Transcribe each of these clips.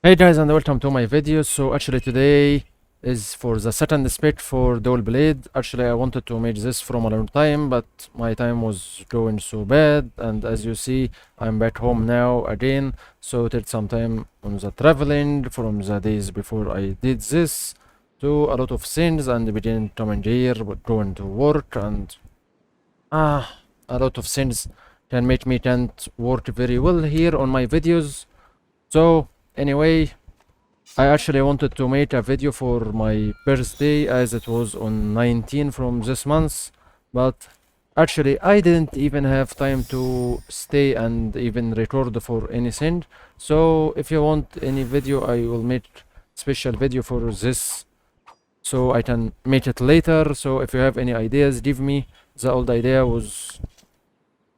Hey guys, and welcome to my video. So actually today is for the second spec for Duel Blade. Actually I wanted to make this from a long time, but my time was going so bad, and as you see I'm back home now again. So it took some time on the traveling from the days before I did this to a lot of things, and we didn't come in here but going to work, and a lot of things can make me can't work very well here on my videos. So anyway, I actually wanted to make a video for my birthday as it was on 19 from this month, but actually I didn't even have time to stay and even record for anything. So if you want any video, I will make special video for this so I can make it later. So if you have any ideas, give me. The old idea was,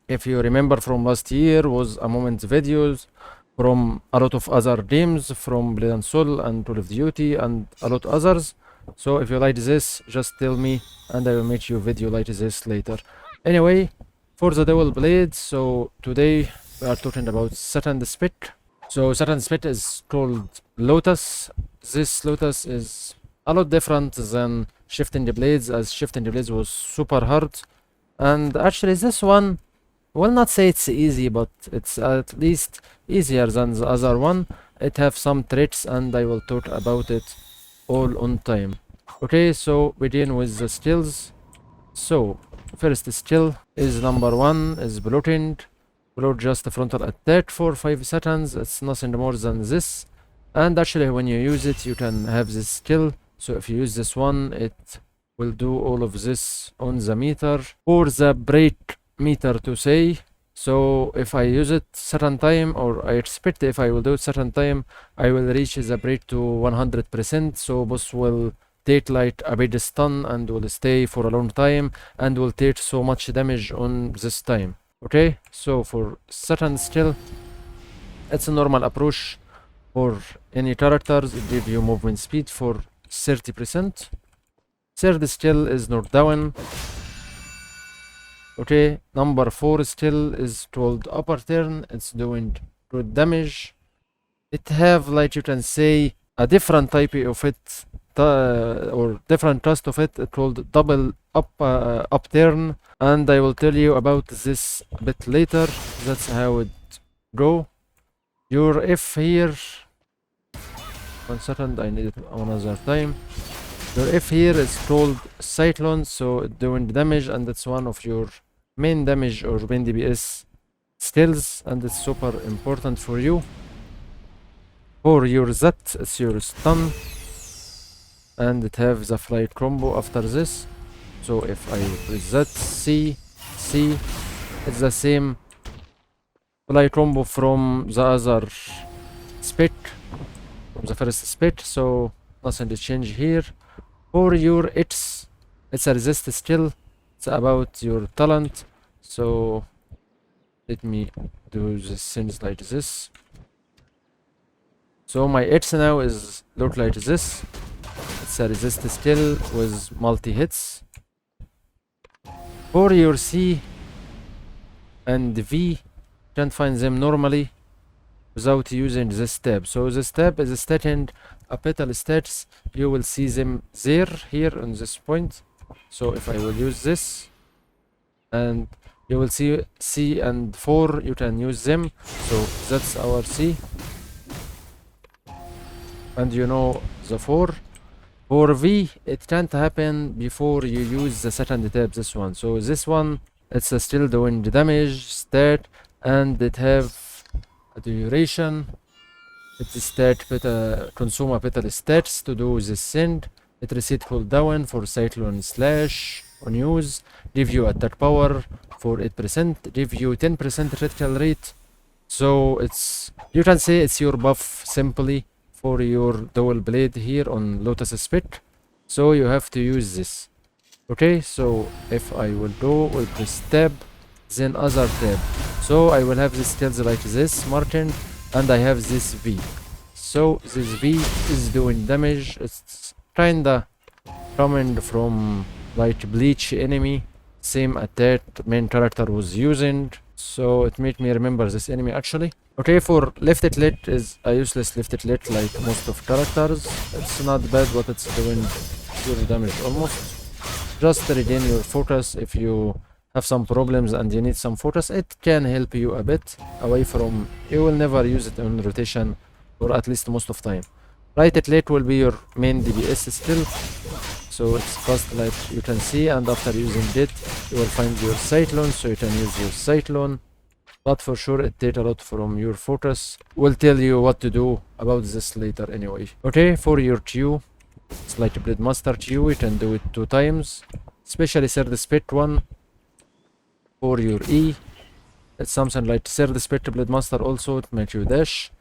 if you remember from last year, was a moment videos from a lot of other games from Blade and Soul and Call of Duty and a lot others. So if you like this, just tell me and I will make you video like this later. Anyway, for the Duel Blade, so today we are talking about second spec. So second spec is called Lotus. This Lotus is a lot different than shifting the blades, as shifting the blades was super hard. And actually this one, will not say it's easy, but it's at least easier than the other one. It have some tricks and I will talk about it all on time. Okay, so begin with the skills. So first skill is number 1 is blocking. Block just a frontal attack for 5 seconds. It's nothing more than this, and actually when you use it you can have this skill. So if you use this one, it will do all of this on the meter, or the break meter to say. So if I use it certain time, or I expect if I will do it certain time, I will reach the break to 100%. So boss will take like a big stun and will stay for a long time and will take so much damage on this time. Okay, so for certain skill, it's a normal approach for any characters. It gives you movement speed for 30%. Third skill is knockdown. Okay, number 4 skill is called upper turn. It's doing good damage. It have, like you can say, a different type of it, or different cast of it, called double up turn, and I will tell you about this a bit later. That's how it go. Your F here, 1 second, I need it another time. Your F here is called Cyclone, so it's doing damage, and it's one of your main damage or main DPS skills, and it's super important for you. For your Z, it's your stun, and it have the flight combo after this. So if I press Z, C, it's the same flight combo from the other spec, from the first spec, so nothing to change here. For your X, it's a resist skill. It's about your talent. So let me do the things like this. So my X now is look like this. It's a resist skill with multi hits. For your C and V, can't find them normally without using this tab. So this tab is stating a petal stats. You will see them there, here on this point. So if I will use this, and you will see C and 4, you can use them. So that's our C, and you know the 4. For V, it can't happen before you use the second tab, this one. So this one, it's still doing the damage stat, and it have a duration. It stat consume a petal stats to do this thing. It reset cooldown for cyclone slash on use. Give you attack power for 8%. Give you 10% critical rate. So it's, you can say it's your buff simply for your Duel Blade here on Lotus spec. So you have to use this. Okay, so if I will go, will press tab, then other tab. So I will have the skills like this, marking, and I have this V. So this V is doing damage. It's kinda coming from like Bleach enemy, same attack main character was using. So it made me remember this enemy actually. Okay, for left click is a useless left click like most of characters. It's not bad, but it's doing zero damage almost. Just regain your focus if you have some problems and you need some focus. It can help you a bit away from. You will never use it on rotation, or at least most of time. Right click will be your main DPS still, so it's fast like you can see, and after using it you will find your cyclone, so you can use your cyclone, but for sure it takes a lot from your focus. We'll tell you what to do about this later anyway. Okay, for your Q, it's like a Blade Master Q, you can do it 2 times, especially third spec one. For your E, it's something like third spec Blade Master also, it makes you dash.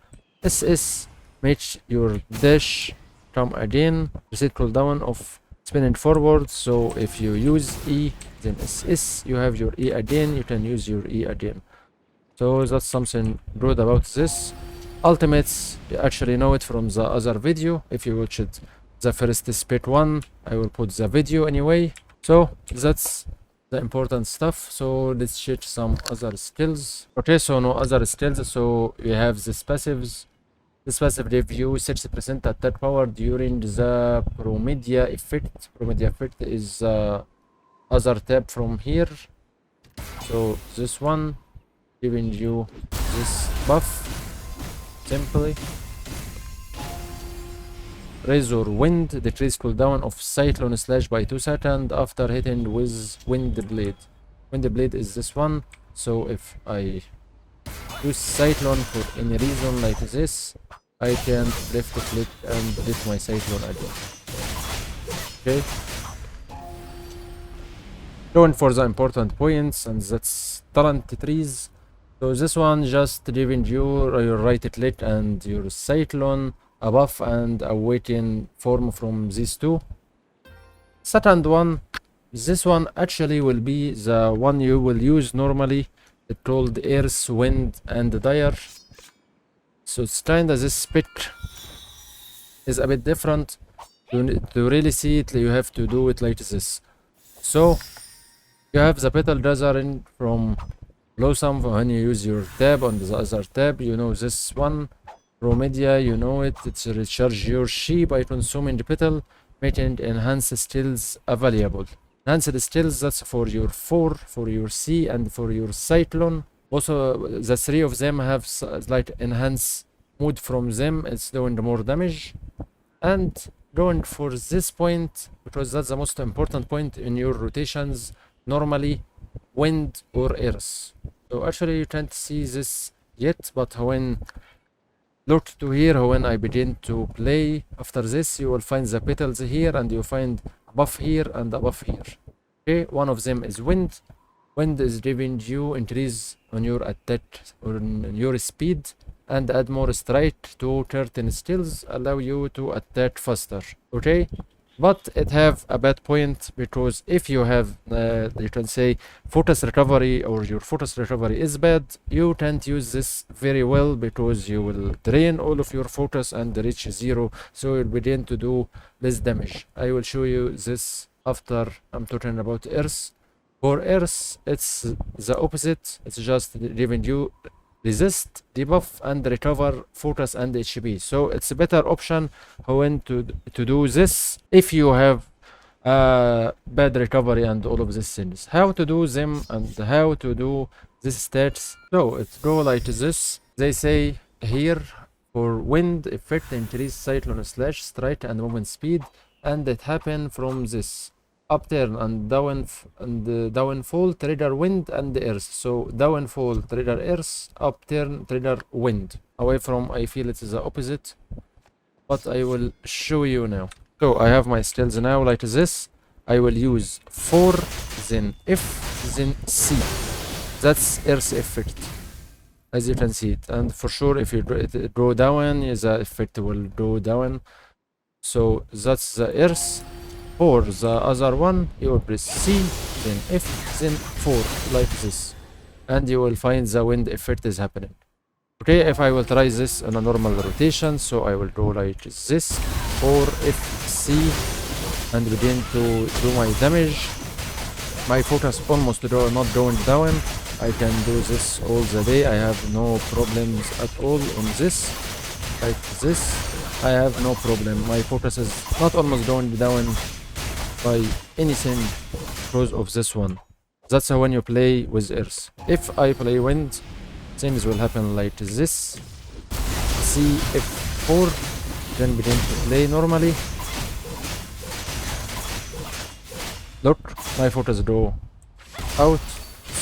SS makes your dash come again, reset cooldown of spinning forward, so if you use E then SS, you have your E again, you can use your E again. So that's something good about this. Ultimates, you actually know it from the other video. If you watched the first spec one, I will put the video anyway. So that's the important stuff. So let's check some other skills. Okay, so no other skills, so you have this passives. This passive review 60% attack power during the Promedia effect. Promedia effect is other tab from here. So this one giving you this buff simply. Razor Wind, decrease cooldown of Cyclone Slash by 2 seconds after hitting with Wind Blade. Wind Blade is this one, so if I use Cyclone for any reason like this, I can left click and hit my Cyclone again. Okay. Going for the important points, and that's talent trees. So this one just giving you your right click and your Cyclone, a buff and a waiting form from these two. Second one, this one actually will be the one you will use normally. It's called Earth, Wind and Dire. So it's kinda this spec is a bit different. To really see it, you have to do it like this. So you have the petal gathering from Blossom when you use your tab. On the other tab, you know this one. Promedia, you know it. It's recharge your Chi by consuming the petal, making enhanced skills available. Enhanced skills, that's for your 4, for your C, and for your Cyclone. Also, the 3 of them have like enhanced mood from them. It's doing more damage. And going for this point, because that's the most important point in your rotations, normally Wind or Earth. So actually you can't see this yet, but when look to here, when I begin to play after this, you will find the petals here, and you find a buff here and a buff here. Okay, one of them is Wind. Wind is giving you increase on your attack, on your speed, and add more strike to certain skills, allow you to attack faster. Okay, but it have a bad point, because if you have you can say focus recovery, or your focus recovery is bad, you can't use this very well, because you will drain all of your focus and reach 0, so you'll begin to do less damage. I will show you this after I'm talking about Earth. For Earth, it's the opposite. It's just giving you resist, debuff, and recover focus and HP. So it's a better option when to do this if you have bad recovery and all of these things. How to do them and how to do these stats. So it's go like this. They say here for Wind effect, increase Cyclone Slash, strike and movement speed, and it happen from this upturn and downfall trigger Wind and Earth. So downfall trigger Earth, upturn trigger Wind. Away from, I feel it is the opposite, but I will show you now. So I have my skills now like this. I will use 4, then F, then C. That's Earth effect, as you can see it. And for sure, if you go down, the effect will go down. So that's the Earth. For the other one, you will press C, then F, then 4, like this, and you will find the Wind effect is happening. Okay, if I will try this on a normal rotation, so I will go like this, 4, F, C, and begin to do my damage. My focus almost not going down. I can do this all the day. I have no problems at all on this. Like this, I have no problem. My focus is not almost going down by anything because of this one. That's how when you play with earth. If I play wind, things will happen like this. See F4, then begin to play normally. Look, my focus go out,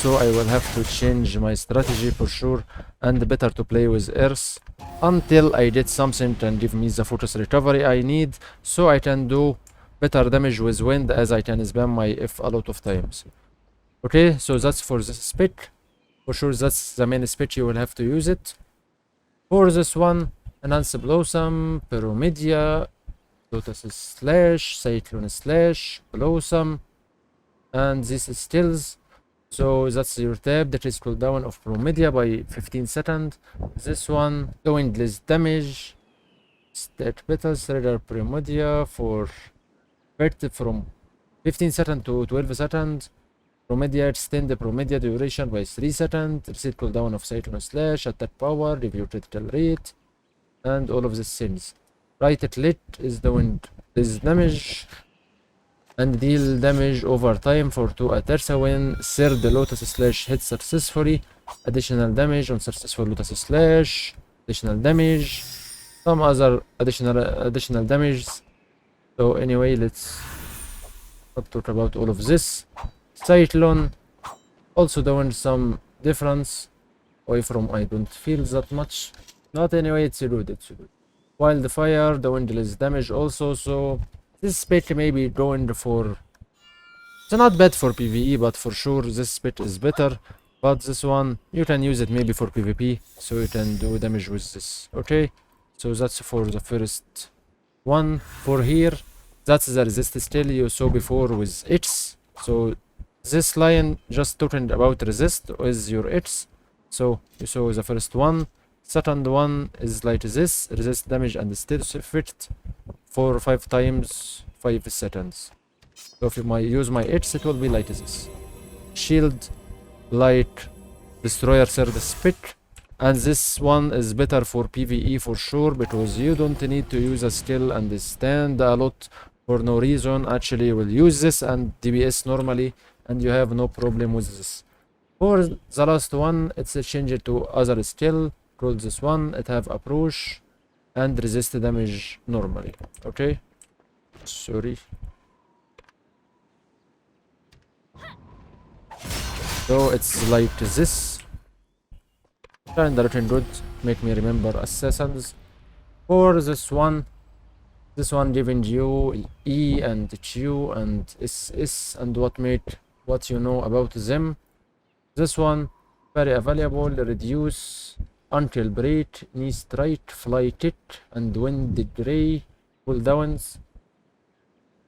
so I will have to change my strategy for sure, and better to play with earth until I get something to give me the focus recovery I need, so I can do better damage with wind as I can spam my F a lot of times. Okay, so that's for this spec. For sure that's the main spec, you will have to use it. For this one, enhance blossom, pyromedia, Lotus slash, cyclone slash, blossom, and this is stills. So that's your tab, that is cooldown of pyromedia by 15 seconds. This one doing less damage. Stat petals, radar pyromedia for 30 from 15 seconds to 12 seconds. Pyromedia extend the pyromedia duration by 3 seconds. Reset cooldown of cyclone slash, attack power, review critical rate, and all of these things. Right click is doing this damage and deal damage over time for 2 attacks when third Lotus slash hit successfully. Additional damage on successful Lotus slash, additional damage, some other additional damage. So anyway, let's not talk about all of this. Cyclone also doing some difference away from I don't feel that much, but anyway it's good, it's good. Wildfire doing less damage also, so this spec may be going for, it's not bad for PvE, but for sure this spec is better. But this one you can use it maybe for PvP, so you can do damage with this. Okay, so that's for the first one. For here, that's the resist skill you saw before with H. So this line just talking about resist is your H. So you saw the first one. Second one is like this, resist damage and stealth effect for 5 times 5 seconds. So if I use my H, it will be like this. Shield, light, destroyer third spec. And this one is better for PvE for sure, because you don't need to use a skill and stand a lot for no reason. Actually you will use this and DPS normally, and you have no problem with this. For the last one, it's a change to other skill. Called this one, it have approach and resist damage normally. Okay, sorry. So it's like this. And looking good, make me remember assassins. For this one giving you E and Q and SS and what you know about them. This one very available, reduce until break, knee strike, flight it, and wind gray cooldowns.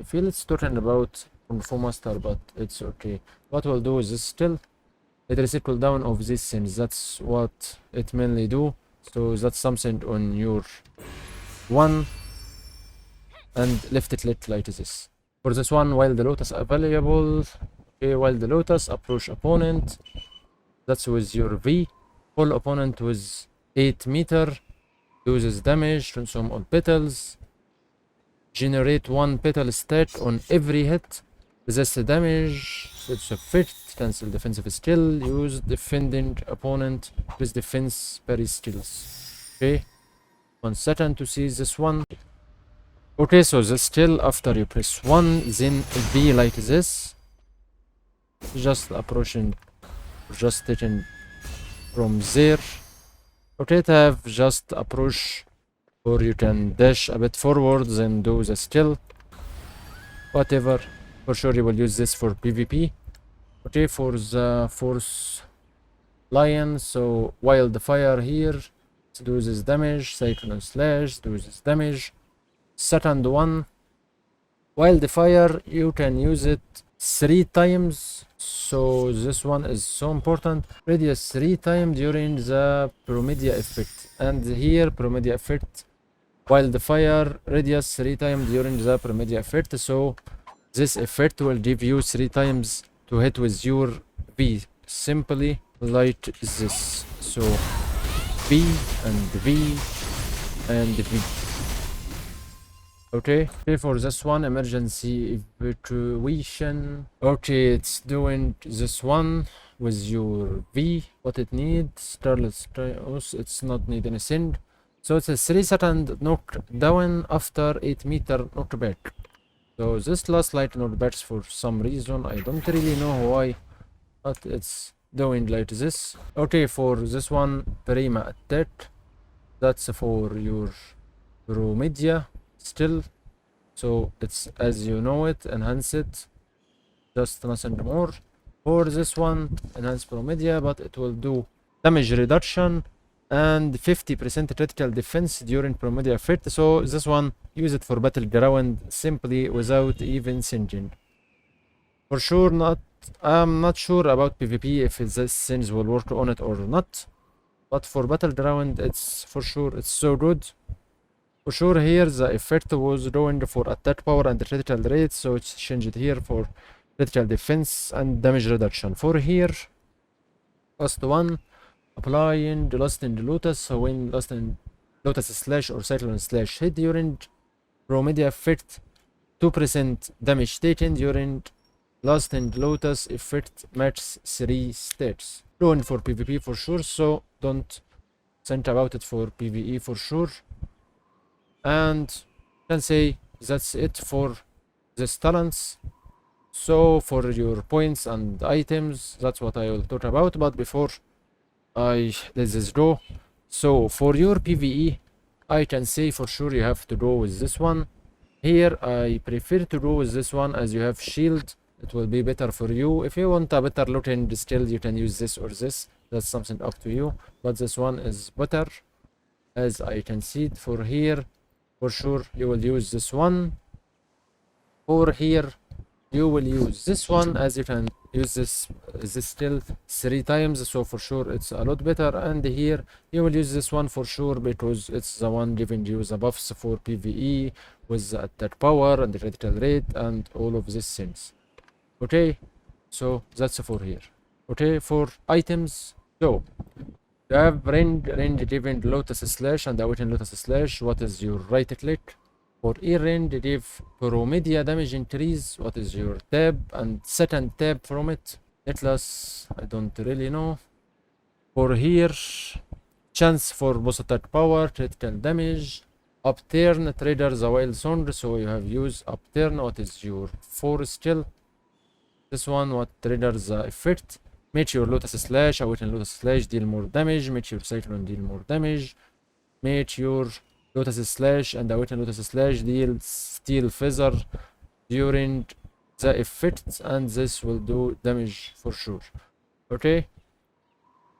I feel it's talking about Kung Fu Master, but it's okay. What we'll do is this still. It reset cooldown of these things. That's what it mainly do. So that's something on your one, and left click like this. For this one, while the Lotus available, okay, while the Lotus approach opponent, that's with your V. Pull opponent with 8 meter, uses damage, consume all petals, generate 1 petal stat on every hit, resist damage, switch effect, cancel defensive skill, use defending opponent with defense parry skills. Okay, 1 second to see this one. Okay, so the skill after you press 1, then V like this, just approaching, just taking from there. Okay, to have just approach, or you can dash a bit forward, then do the skill. Whatever, for sure you will use this for PvP. Okay, for the fourth lion, so wildfire here, do this damage, cyclone slash, do this damage. Second one, wildfire, you can use it 3 times. So this one is so important. Radius 3 times during the pyromedia effect, and here pyromedia effect, wildfire radius 3 times during the pyromedia effect. So this effect will give you 3 times to hit with your V, simply like this. So V and V and V. Okay, for this one, emergency evacuation. Okay, it's doing this one with your V. What it needs, Starlet it's not need any send. So it's a 3-second knock down after 8-meter knockback. So this last light knockbacks for some reason. I don't really know why, but it's doing like this. Okay, for this one, KARIMO attack. That's for your pro media still. So it's as you know it, enhance it, just nothing more. For this one, enhance pro media, but it will do damage reduction and 50% critical defense during pro media effect. So this one, use it for battleground simply without even singeing. For sure not, I'm not sure about PvP if this things will work on it or not, but for battleground it's for sure it's so good. For sure here the effect was ruined for attack power and critical rate, so it's changed here for critical defense and damage reduction. For here, last one, applying Lost in Lotus. So when Lost in Lotus slash or Cyclone slash hit during pro media effect, 2% damage taken during Lost in Lotus effect match 3 states. Ruined for PvP for sure, so don't think about it for PvE for sure. And can say that's it for this talents. So for your points and items, that's what I will talk about. But before I let this go, so for your PvE, I can say for sure you have to go with this one. Here I prefer to go with this one as you have shield. It will be better for you. If you want a better looking skill, you can use this or this. That's something up to you. But this one is better, as I can see it. For here, for sure you will use this one. For here, you will use this one, as you can use this skill 3 times, so for sure it's a lot better. And here you will use this one for sure because it's the one giving you the buffs for PvE with the attack power and the critical rate and all of these things. Okay, so that's for here. Okay, for items, so you have range given Lotus slash and awaiting Lotus slash. What is your right click? For ear range, give pro media damage increase. What is your tab? And second tab from it. Atlas, I don't really know. For here, chance for boss attack power, critical damage. Upturn, trader the wild sound. So you have used upturn. What is your 4 skill? This one, what triggers the effect? Make your Lotus slash, awaiting Lotus slash deal more damage. Make your Cyclone deal more damage. Make your Lotus slash and awaiting Lotus slash deal steel feather during the effect, and this will do damage for sure. Okay.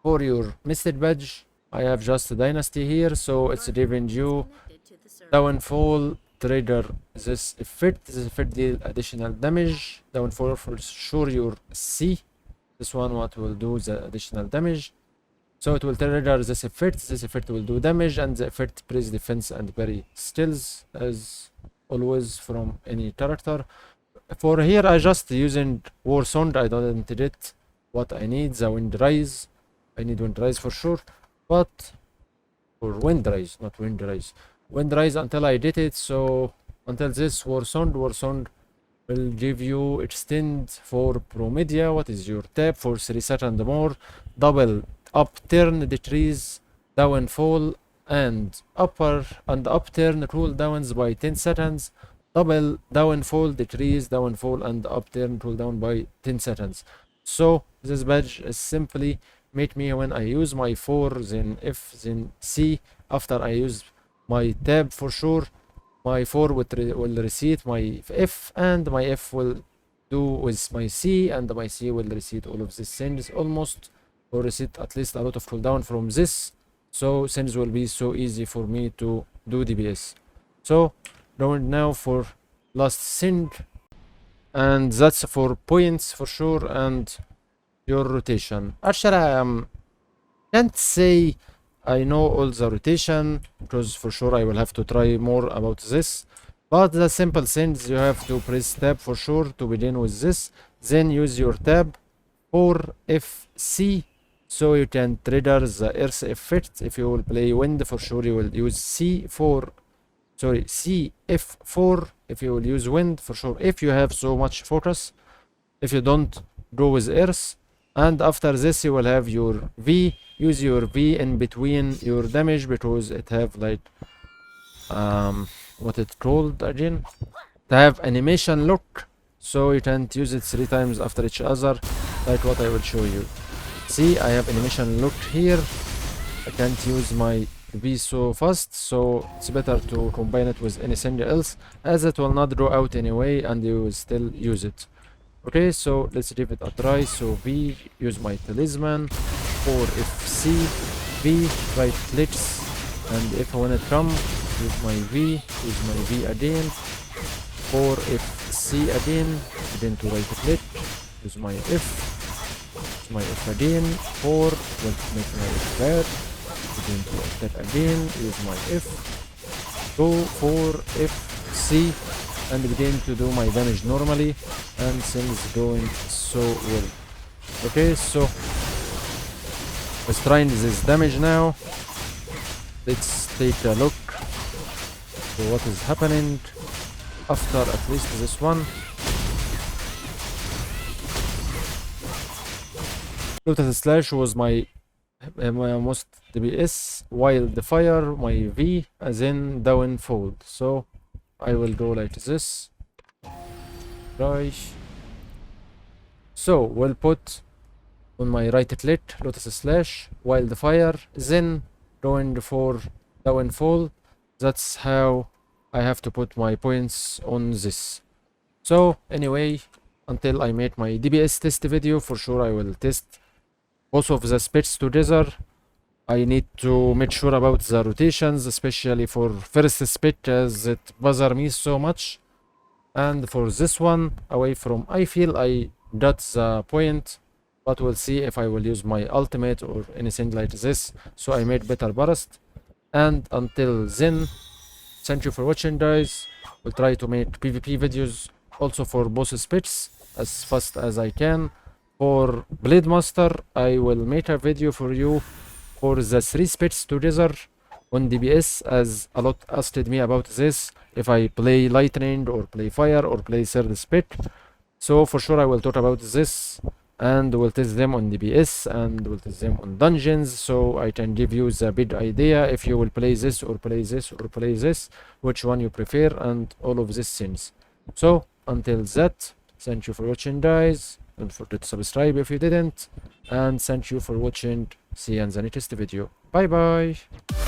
For your Mystic badge, I have just Dynasty here, so it's giving you downfall. Trigger this effect. This effect deal additional damage. Downfall for sure your C. This one what will do the additional damage. So it will trigger this effect. This effect will do damage, and the effect praise defense and parry skills as always from any character. For here I just using War Sound. I don't get what I need. The Wind Rise. I need Wind Rise for sure, but for Wind Rise, not Wind Rise. Wind Rise until I did it. So until this War Sound will give you extend for pro media. What is your tab for 3 seconds more? Double upturn decrease downfall and upturn cooldowns by 10 seconds. Double downfall decrease downfall and upturn cooldown by 10 seconds. So this badge is simply make me when I use my 4 then F then C after I use my tab for sure. My 4 will reset my F, and my F will do with my C, and my C will reset all of these things almost, or reset at least a lot of cooldown from this. So things will be so easy for me to do DPS. So going now for last thing, and that's for points for sure and your rotation. Actually, I can't say I know all the rotation because for sure I will have to try more about this. But the simple things, you have to press tab for sure to begin with this. Then use your tab for FC. so you can trigger the earth effect. If you will play wind, for sure you will use C4, sorry, CF4. If you will use wind, for sure, if you have so much focus. If you don't, go with earth. And after this you will have your V. Use your V in between your damage, because it have like what it called again, to have animation lock, so you can't use it 3 times after each other, like what I will show you. See, I have animation lock here. I can't use my V so fast, so it's better to combine it with anything else, as it will not go out anyway and you will still use it. Okay, so let's give it a try. So V, use my talisman, or if C, V, right clicks, and if when it come, use my V, use my V again, or if C again, then to right click, use my F, use my F again, or when to make my F bad, then to attack again, use my F, go for F, C, and begin to do my damage normally, and things going so well. Okay, so let's try this damage now. Let's take a look to what is happening after at least this one. Lotus slash was my most DPS, while the fire my V, as in downfold. So I will go like this. Right. So we'll put on my right click Lotus slash while the fire, then going for downfall. That's how I have to put my points on this. So anyway, until I make my DPS test video, for sure I will test both of the specs together. I need to make sure about the rotations, especially for first spec, as it bother me so much. And for this one, away from, I feel I got the point, but we'll see if I will use my ultimate or anything like this, so I made better burst. And until then, thank you for watching, guys. We'll try to make PvP videos also for boss specs as fast as I can. For Blade Master, I will make a video for you for the 3 specs together on DPS, as a lot asked me about this, if I play lightning or play fire or play third spec. So for sure I will talk about this, and we'll test them on DPS and we'll test them on dungeons, so I can give you the big idea if you will play this or play this or play this, which one you prefer, and all of these things. So until that, thank you for watching, guys. Don't forget to subscribe if you didn't, and thank you for watching. See you in the next video. Bye bye.